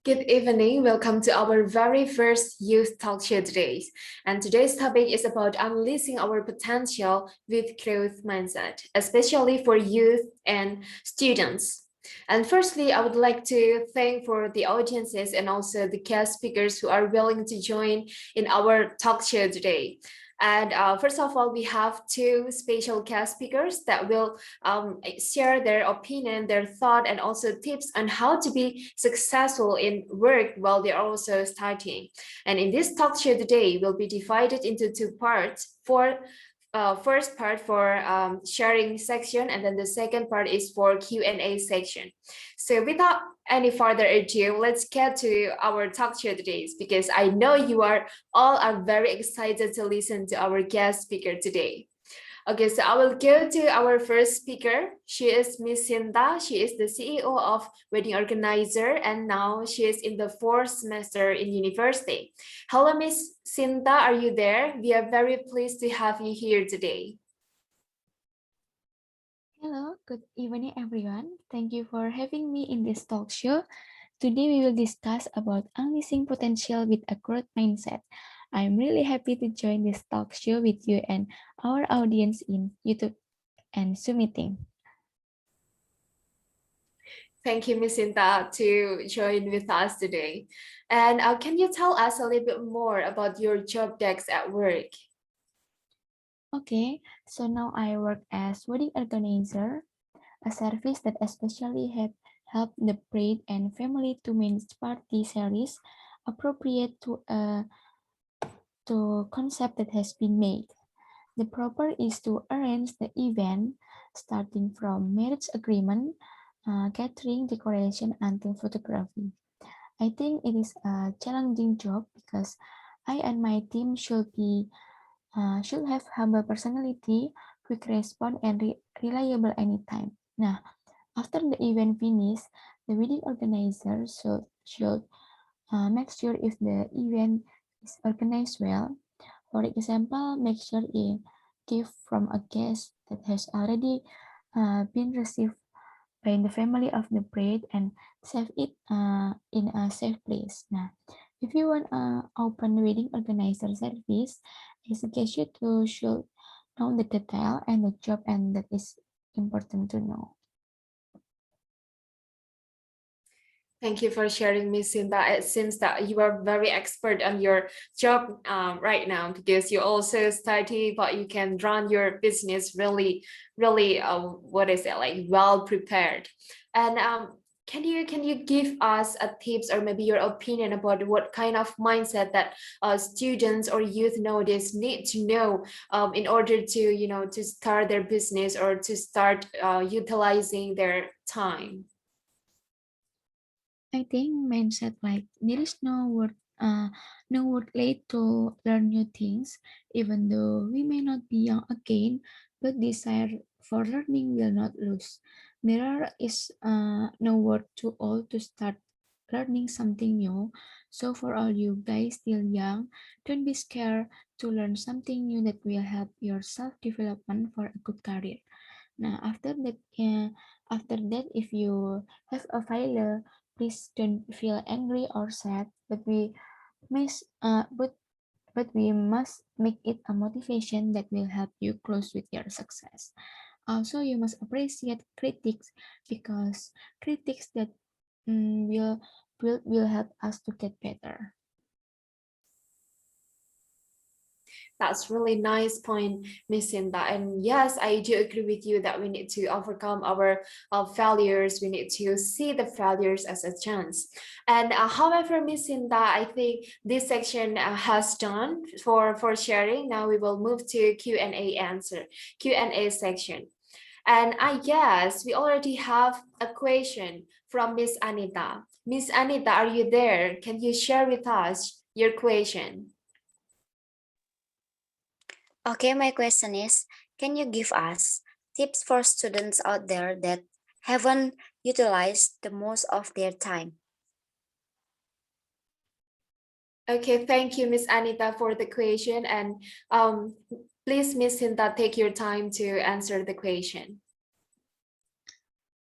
Good evening. Welcome to our very first youth talk show today. And today's topic is about unleashing our potential with growth mindset, especially for youth and students. And firstly, I would like to thank for the audiences and also the guest speakers who are willing to join in our talk show today. And first of all, we have two special guest speakers that will share their opinion, their thought, and also tips on how to be successful in work while they're also studying. And in this talk show today, will be divided into two parts. For first part for sharing section, and then the second part is for Q&A section. So without any further ado, let's get to our talk show today, because I know you are all are very excited to listen to our guest speaker today. Okay, so I will go to our first speaker. She is Miss Sinta. She is the CEO of Wedding Organizer, and now she is in the fourth semester in university. Hello, Miss Sinta, are you there? We are very pleased to have you here today. Hello, good evening everyone. Thank you for having me in this talk show. Today we will discuss about unleashing potential with a growth mindset. I'm really happy to join this talk show with you and our audience in YouTube and Zoom meeting. Thank you, Miss Sinta, to join with us today. And can you tell us a little bit more about your job decks at work? Okay, so now I work as wedding organizer, a service that especially help the bride and family to manage party series appropriate to concept that has been made. The proper is to arrange the event starting from marriage agreement, catering, decoration, until photography. I think it is a challenging job because I and my team should have humble personality, quick response, and reliable anytime. Now, after the event finish, the wedding organizer should make sure if the event is organized well. For example, make sure a gift from a guest that has already been received by the family of the bride and save it in a safe place. Now, if you want an open wedding organizer service, I suggest you to should know the detail and the job, and that is important to know. Thank you for sharing, Miss Sinta. It seems that you are very expert on your job right now, because you also study, but you can run your business really, what is it, like well prepared. And can you give us a tips or maybe your opinion about what kind of mindset that students or youth nowadays need to know in order to to start their business or to start utilizing their time? I think mindset like there is no word late to learn new things, even though we may not be young again, but desire for learning will not lose. There is no word too old to start learning something new. So for all you guys still young, don't be scared to learn something new that will help your self development for a good career. Now, after that, if you have a failure, please don't feel angry or sad. But we must make it a motivation that will help you close with your success. Also, you must appreciate critics because critics that will help us to get better. That's really nice point, Miss Sinta. And yes, I do agree with you that we need to overcome our failures. We need to see the failures as a chance. And however, Miss Sinta, I think this section has done for sharing. Now we will move to Q&A section. And I guess we already have a question from Miss Anita. Miss Anita, are you there? Can you share with us your question? Okay, my question is, can you give us tips for students out there that haven't utilized the most of their time? Okay, thank you, Miss Anita, for the question. And please, Miss Sinta, take your time to answer the question.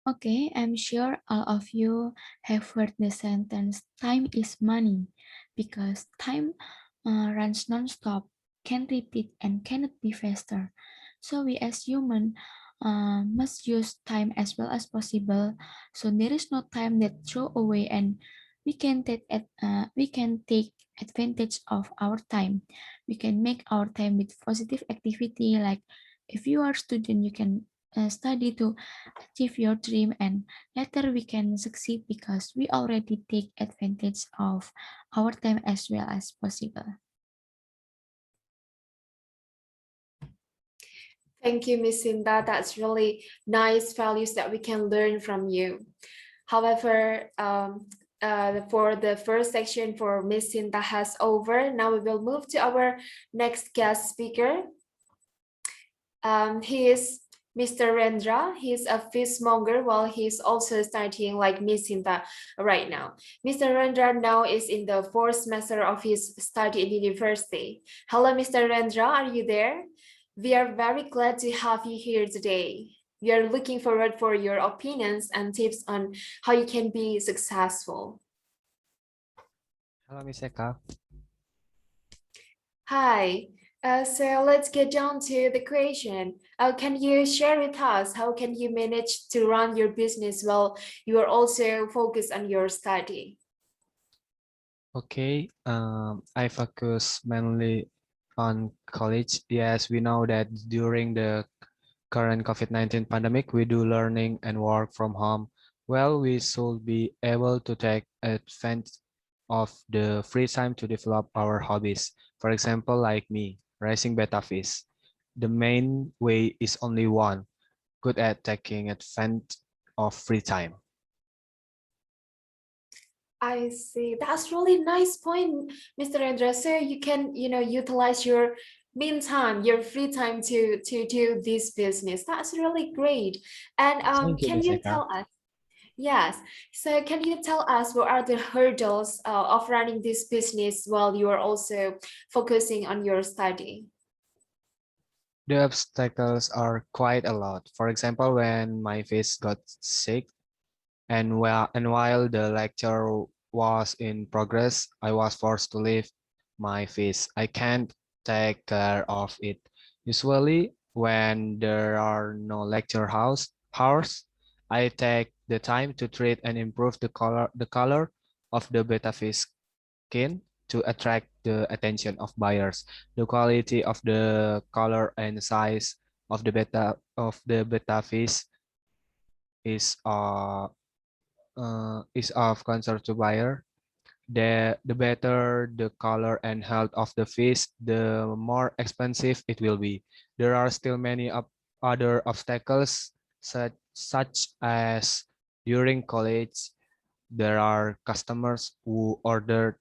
Okay, I'm sure all of you have heard the sentence time is money because time runs non-stop, can repeat and cannot be faster. So we as human must use time as well as possible. So there is no time that throw away and we can take advantage of our time. We can make our time with positive activity like if you are a student, you can study to achieve your dream and later we can succeed because we already take advantage of our time as well as possible. Thank you, Miss Sinta. That's really nice values that we can learn from you. However, for the first section for Miss Sinta has over. Now we will move to our next guest speaker. He is Mr. Rendra. He's a fishmonger while he's also studying like Miss Sinta right now. Mr. Rendra now is in the fourth semester of his study in university. Hello, Mr. Rendra, are you there? We are very glad to have you here today. We are looking forward for your opinions and tips on how you can be successful. Hello, Miss Eka. Hi. So let's get down to the question. Can you share with us how can you manage to run your business while you are also focused on your study? Okay, I focus mainly on college. Yes, we know that during the current COVID-19 pandemic, we do learning and work from home. Well, we should be able to take advantage of the free time to develop our hobbies. For example, like me, raising betta fish. The main way is only one, good at taking advantage of free time. I see. That's really nice point, Mr. Andres. So you can, utilize your meantime, your free time to do this business. That's really great. And Thank you, can Miss you Eka. tell us? Yes. So can you tell us what are the hurdles of running this business while you are also focusing on your study? The obstacles are quite a lot. For example, when my face got sick and while the lecture was in progress, I was forced to leave my face. I can't take care of it. Usually, when there are no hours, I take the time to treat and improve the color of the betta fish skin to attract the attention of buyers. The quality of the color and size of the betta fish is uh, is of concern to buyer. The better the color and health of the fish, the more expensive it will be. There are still many other obstacles such as during college there are customers who order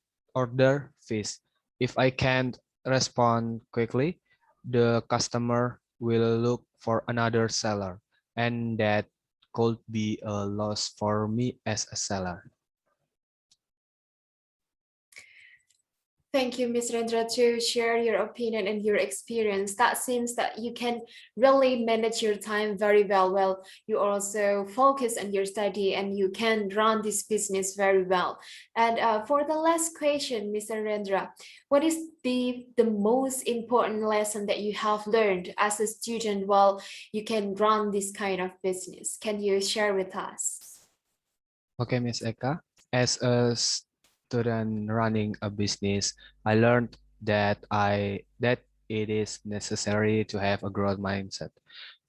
fish. If I can't respond quickly, the customer will look for another seller, and that could be a loss for me as a seller. Thank you, Ms. Rendra, to share your opinion and your experience. That seems that you can really manage your time very well. Well, you also focus on your study and you can run this business very well. And for the last question, Mr. Rendra, what is the most important lesson that you have learned as a student while you can run this kind of business? Can you share with us? Okay, Miss Eka. As a student running a business, I learned that it is necessary to have a growth mindset.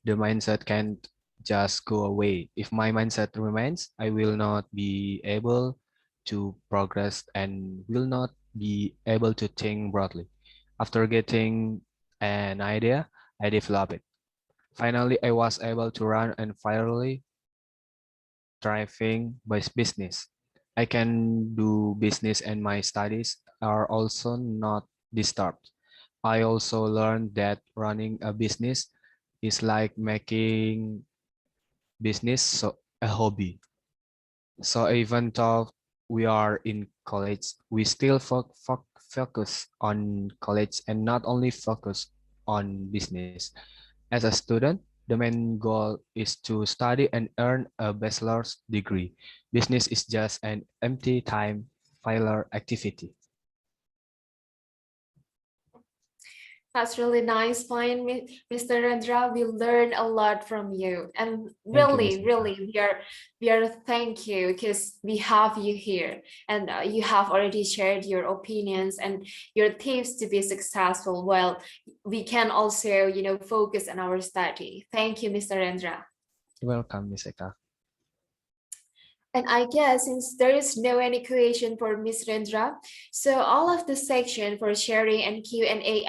The mindset can't just go away. If my mindset remains, I will not be able to progress and will not be able to think broadly. After getting an idea, I develop it. Finally, I was able to run and finally thriving by business. I can do business and my studies are also not disturbed. I also learned that running a business is like making business a hobby. So even though we are in college, we still focus on college and not only focus on business. As a student, The main goal is to study and earn a bachelor's degree. Business is just an empty time filler activity. That's really nice point, Mr. Rendra. We learn a lot from you, and Thank you, Miss really, Eka. really, we are thank you because we have you here, and you have already shared your opinions and your tips to be successful. Well, we can also, focus on our study. Thank you, Mr. Rendra. Welcome, Miss Eka. And I guess since there is no any question for Ms. Rendra, so all of the section for sharing and Q&A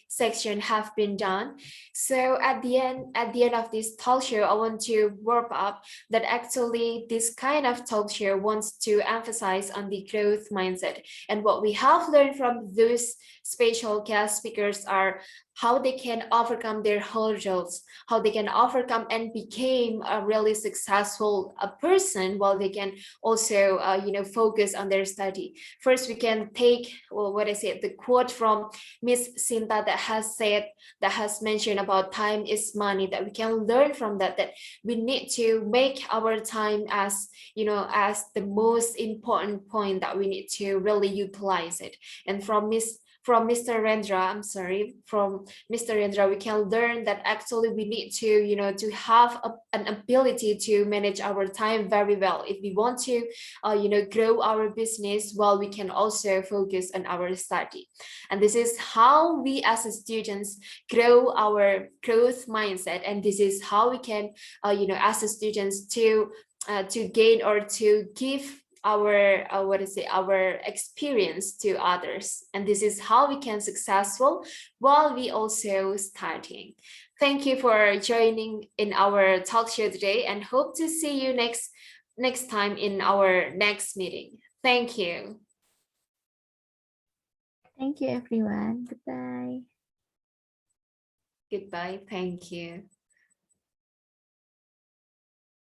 section have been done. So at the end of this talk show, I want to wrap up that actually this kind of talk show wants to emphasize on the growth mindset. And what we have learned from those special guest speakers are how they can overcome their hurdles, how they can overcome and become a really successful person while they can also focus on their study. First, we can take, well, what I said, the quote from Miss Sinta that has mentioned about time is money, that we can learn from that we need to make our time as as the most important point, that we need to really utilize it. And from Mr. Rendra, I'm sorry, from Mr. Rendra, we can learn that actually we need to, to have an ability to manage our time very well. If we want to, grow our business, well, we can also focus on our study. And this is how we as students grow our growth mindset. And this is how we can, as students to gain or to give our our experience to others, and this is how we can successful while we also starting. Thank you for joining in our talk show today, and hope to see you next time in our next meeting. Thank you. Thank you, everyone. Goodbye. Goodbye. Thank you.